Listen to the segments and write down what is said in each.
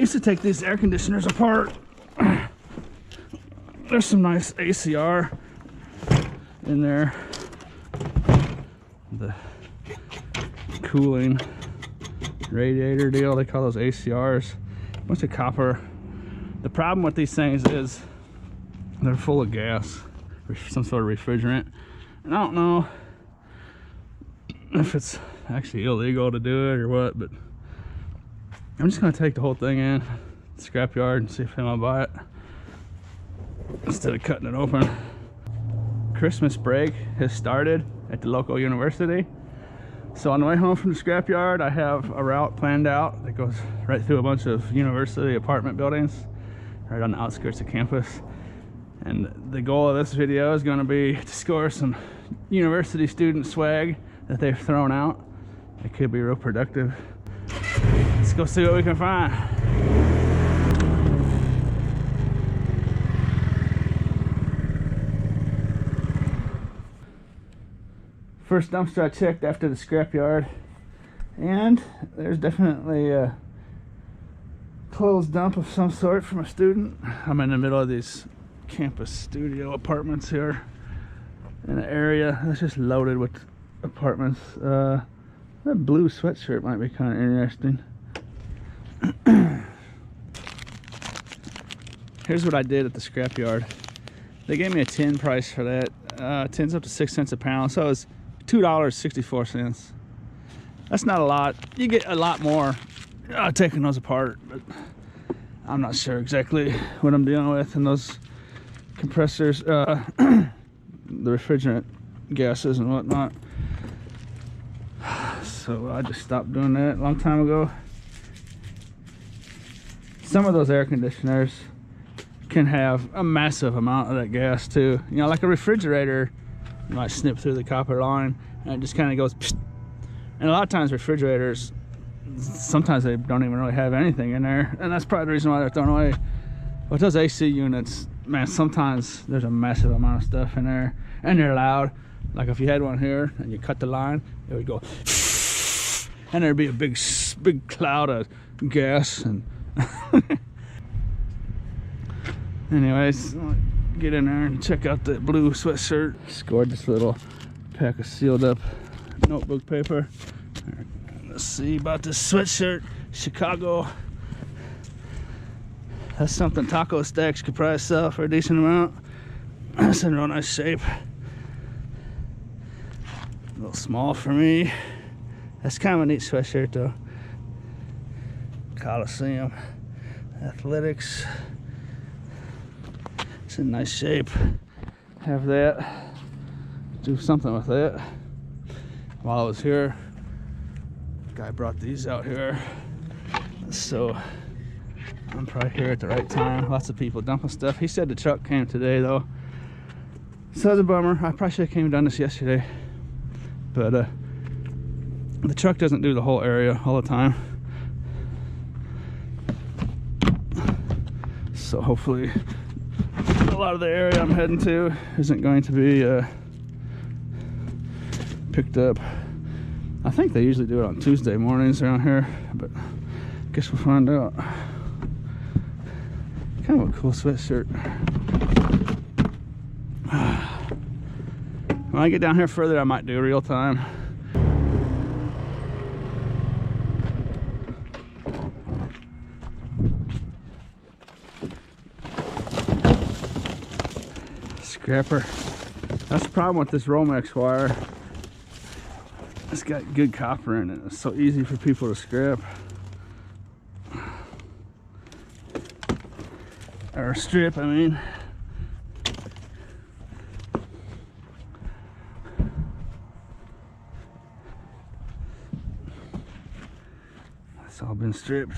used to take these air conditioners apart. There's some nice ACR in there. The cooling radiator deal, they call those ACRs. A bunch of copper. The problem with these things is they're full of gas, or some sort of refrigerant. And I don't know if it's actually illegal to do it or what, but I'm just gonna take the whole thing in the scrapyard and see if anyone will buy it instead of cutting it open. Christmas break has started at the local university. So on the way home from the scrapyard, I have a route planned out that goes right through a bunch of university apartment buildings right on the outskirts of campus. And the goal of this video is going to be to score some university student swag that they've thrown out. It could be real productive. Let's go see what we can find. First dumpster I checked after the scrapyard, and there's definitely a closed dump of some sort from a student. I'm in the middle of these campus studio apartments here in an area that's just loaded with apartments. That blue sweatshirt might be kind of interesting. Here's what I did at the scrapyard. They gave me a tin price for that. Tin's up to 6 cents a pound, so it's $2.64. That's not a lot. You get a lot more taking those apart, but I'm not sure exactly what I'm dealing with in those compressors, the refrigerant gases and whatnot. So I just stopped doing that a long time ago. Some of those air conditioners can have a massive amount of that gas too. You know, like a refrigerator, you might snip through the copper line and it just kind of goes psh. And a lot of times refrigerators, sometimes they don't even really have anything in there, and that's probably the reason why they're thrown away. But those AC units, man, sometimes there's a massive amount of stuff in there, and they're loud. Like if you had one here and you cut the line, it would go and there'd be a big cloud of gas. And anyways, get in there and check out the blue sweatshirt. Scored this little pack of sealed up notebook paper. Let's see about this sweatshirt. Chicago. That's something Taco Stacks could probably sell for a decent amount. That's in real nice shape. A little small for me. That's kind of a neat sweatshirt though. Coliseum Athletics. It's in nice shape. Have that. Do something with it. While I was here, guy brought these out here, so I'm probably here at the right time. Lots of people dumping stuff. He said the truck came today though, so it's a bummer. I probably should have came and done this yesterday, but the truck doesn't do the whole area all the time, so hopefully a lot of the area I'm heading to isn't going to be picked up. I think they usually do it on Tuesday mornings around here, but I guess we'll find out. Kind of a cool sweatshirt. When I get down here further, I might do real time. Scrapper. That's the problem with this Romex wire. It's got good copper in it. It's so easy for people to scrap. Or strip, I mean. It's all been stripped.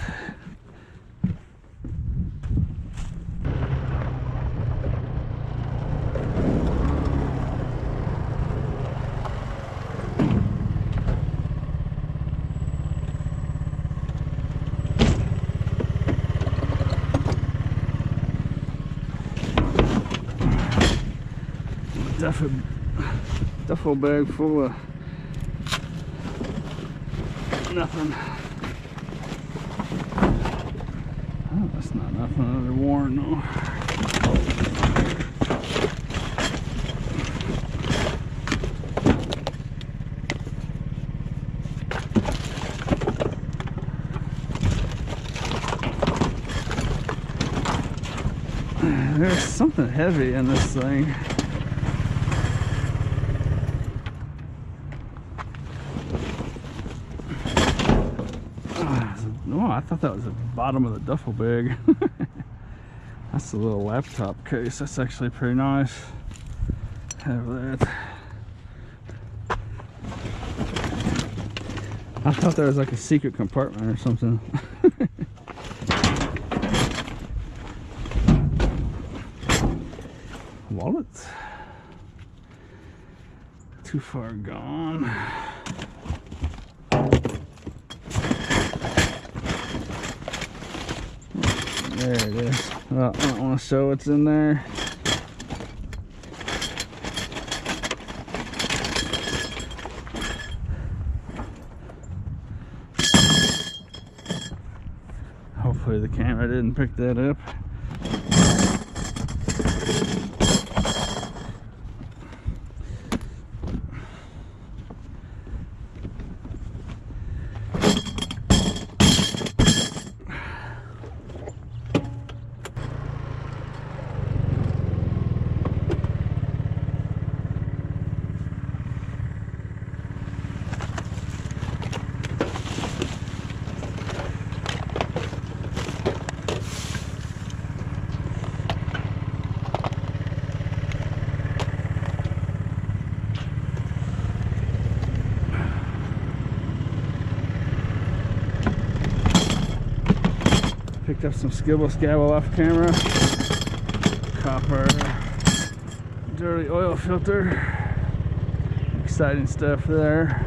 Duffel bag full of nothing. Oh, that's not nothing under warrant, though. There's something heavy in this thing. Oh, I thought that was the bottom of the duffel bag. That's the little laptop case. That's actually pretty nice. Have that. I thought there was like a secret compartment or something. Wallet. Too far gone. There it is. Well, I don't want to show what's in there. Hopefully the camera didn't pick that up. Picked up some skibble scabble off camera. Copper dirty oil filter. Exciting stuff there.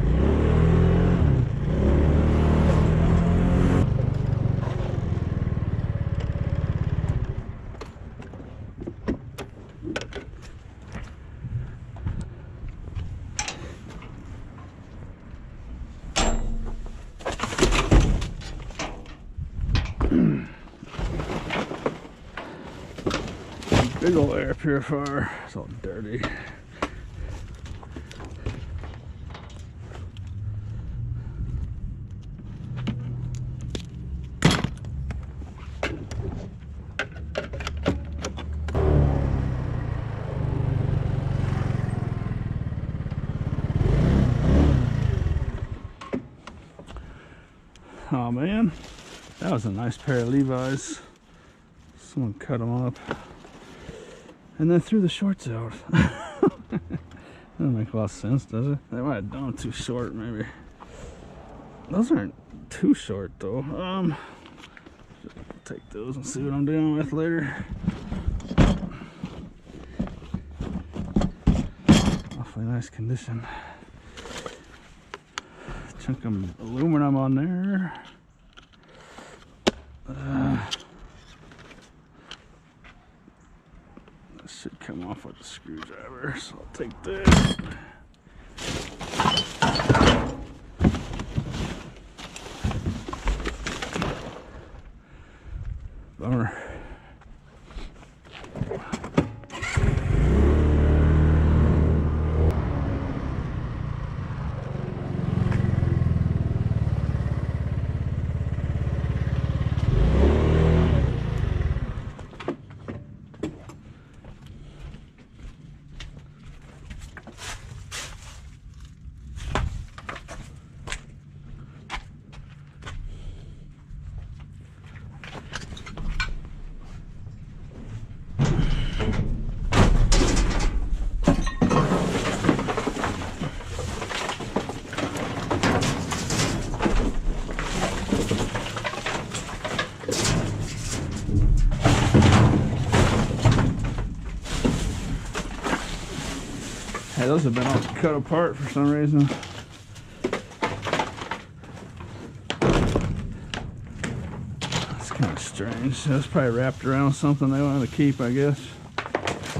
Big old air purifier. It's all dirty. Oh man, that was a nice pair of Levi's. Someone cut them up and then threw the shorts out. Doesn't make a lot of sense, does it? They might have done them too short, maybe. Those aren't too short though. Take those and see what I'm dealing with later. Awfully nice condition. Chunk of aluminum on there. This should come off with a screwdriver, so I'll take this. Bummer. Hey, those have been all cut apart for some reason. That's kind of strange. That's probably wrapped around something they wanted to keep, I guess.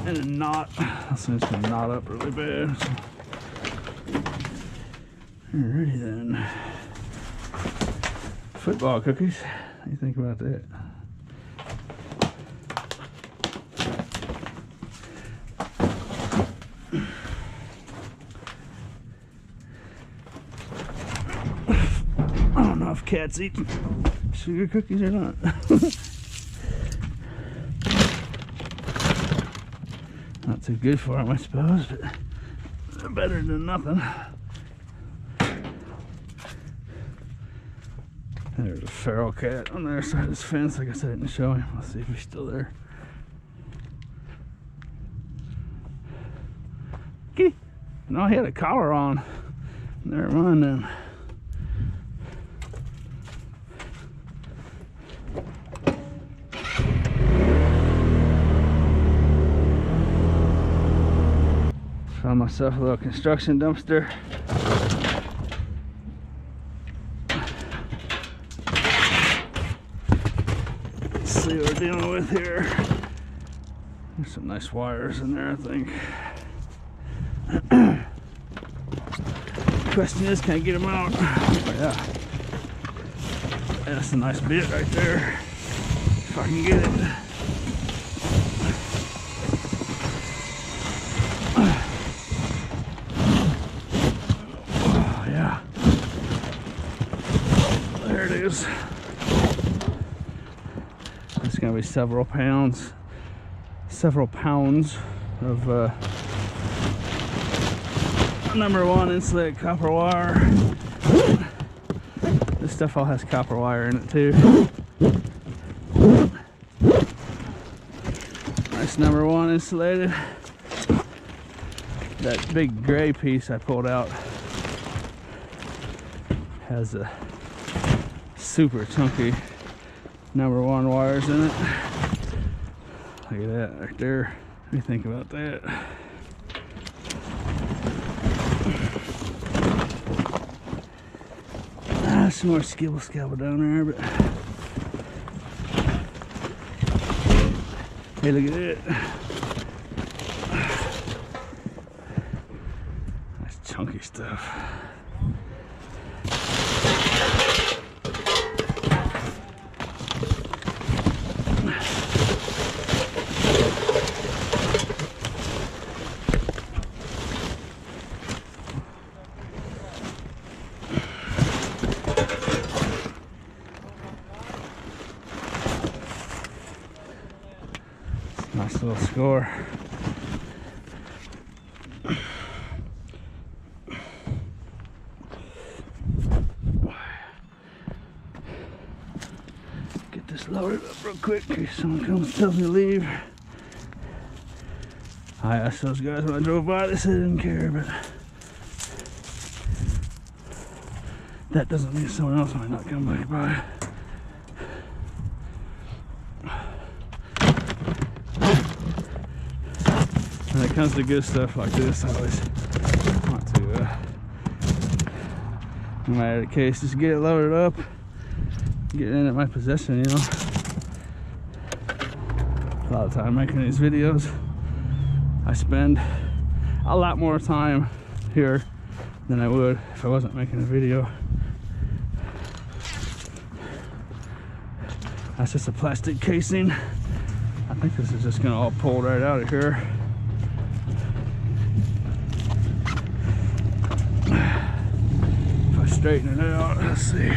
And a knot. That's just gonna knot up really bad. So. Alrighty then. Football cookies. What do you think about that? cats eat sugar cookies or not. Not too good for them, I suppose, but they're better than nothing. There's a feral cat on the other side of this fence. I guess I didn't show him. Let's see if he's still there. Kitty! No, he had a collar on. Never mind then. Found myself a little construction dumpster. Let's see what we're dealing with here. There's some nice wires in there, I think. Question is, can I get them out? Oh, yeah. That's a nice bit right there. If I can get it. Oh, yeah. There it is. It's going to be several pounds of #1 insulated copper wire. This stuff all has copper wire in it too. Nice #1 insulated. That big gray piece I pulled out has a super chunky #1 wires in it. Look at that right there. What do you think about that? Some more skibble scabble down there, but hey, look at it. Nice chunky stuff. Nice little score. Get this loaded up real quick in case someone comes and tells me to leave. I asked those guys when I drove by, they said they didn't care, but that doesn't mean someone else might not come back by. When it comes to good stuff like this, I always want to, no matter the case, just get it loaded up, get it in at my possession, you know. A lot of time making these videos, I spend a lot more time here than I would if I wasn't making a video. That's just a plastic casing. I think this is just gonna all pull right out of here. Straighten it out. Let's see.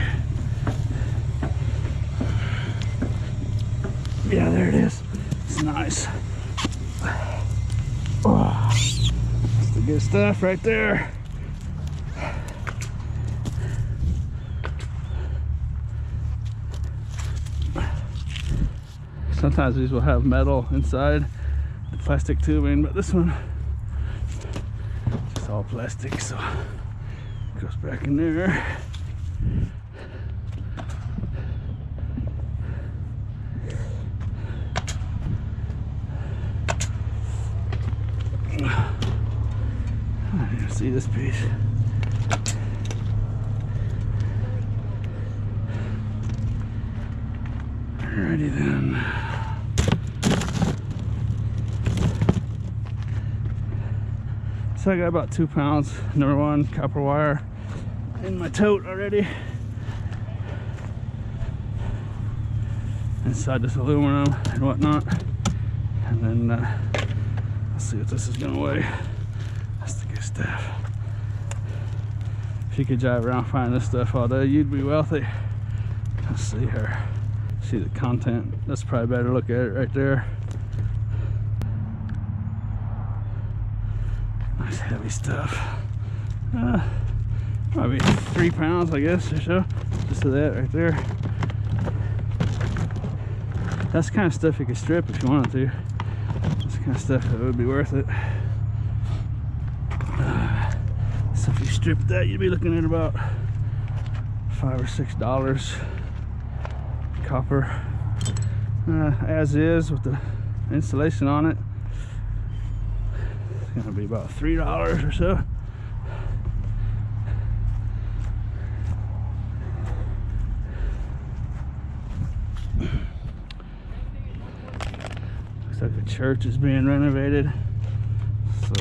Yeah, there it is. It's nice. Oh, that's the good stuff right there. Sometimes these will have metal inside the plastic tubing, but this one it's all plastic, so goes back in there. I didn't see this piece. Alrighty then. So I got about 2 pounds, #1 copper wire in my tote already. Inside this aluminum and whatnot. And then I'll see what this is gonna weigh. That's the good stuff. If you could drive around finding this stuff all day, you'd be wealthy. see here. See the content. That's probably better to look at it right there. Nice heavy stuff. Probably 3 pounds, I guess, or so. Just of that right there. That's the kind of stuff you could strip if you wanted to. That's the kind of stuff that would be worth it. So if you strip that, you'd be looking at about $5 or $6 copper, as is, with the installation on it. It's gonna be about $3 or so. Looks like the church is being renovated, so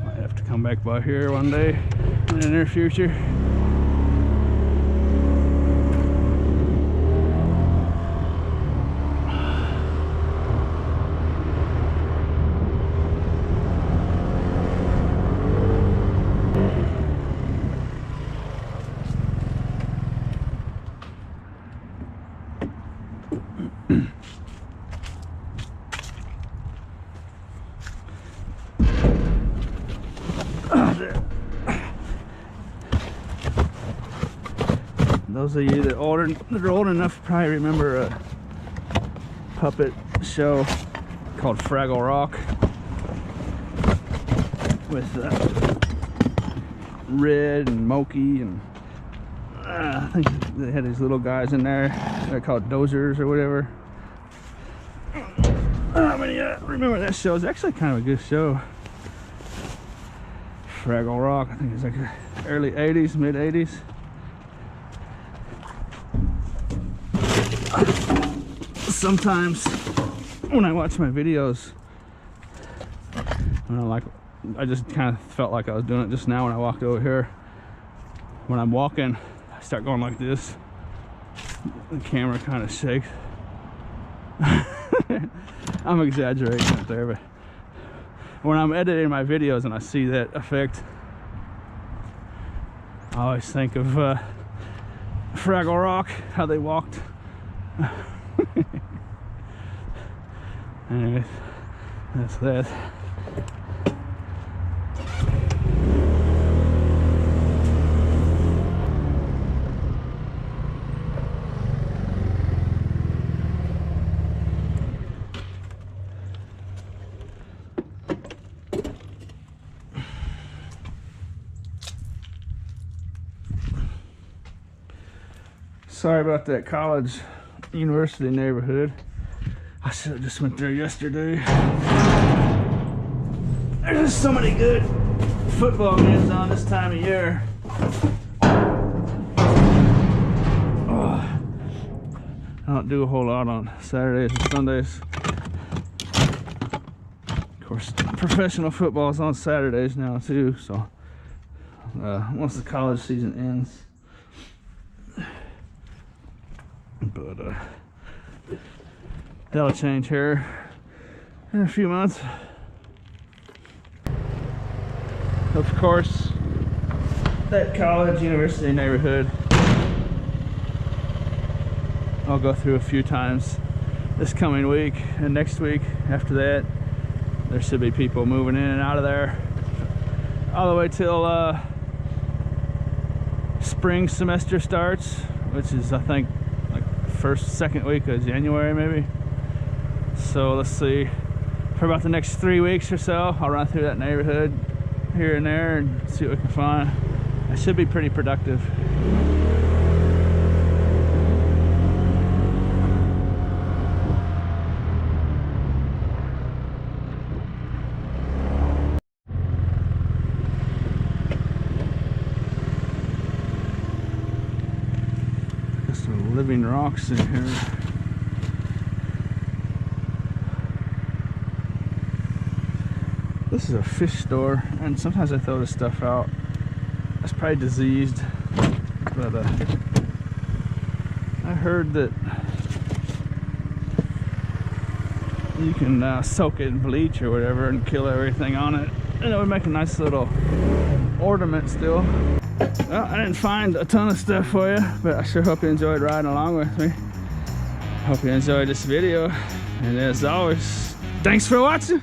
might have to come back by here one day in the near future. Those of you that are old enough probably remember a puppet show called Fraggle Rock with Red and Moki, and I think they had these little guys in there. They're called dozers or whatever. I remember that show. It's actually kind of a good show. Fraggle Rock. I think it's like early 80s, mid 80s. Sometimes when I watch my videos, I just kind of felt like I was doing it just now when I walked over here. When I'm walking, I start going like this. The camera kind of shakes. I'm exaggerating it there, but when I'm editing my videos and I see that effect, I always think of Fraggle Rock, how they walked. Anyways, that's that. Sorry about that college university neighborhood. I should have just went there yesterday. There's just so many good football games on this time of year. Oh, I don't do a whole lot on Saturdays and Sundays. Of course, professional football is on Saturdays now too, so once the college season ends. But that'll change here in a few months. Of course, that college university neighborhood I'll go through a few times this coming week, and next week after that there should be people moving in and out of there all the way till spring semester starts, which is I think second week of January maybe. So let's see, for about the next 3 weeks or so I'll run through that neighborhood here and there and see what we can find. It should be pretty productive. Living rocks in here. This is a fish store, and sometimes I throw this stuff out. It's probably diseased, but I heard that you can soak it in bleach or whatever and kill everything on it, and it would make a nice little ornament still. Well, I didn't find a ton of stuff for you, but I sure hope you enjoyed riding along with me. Hope you enjoyed this video, and as always, thanks for watching.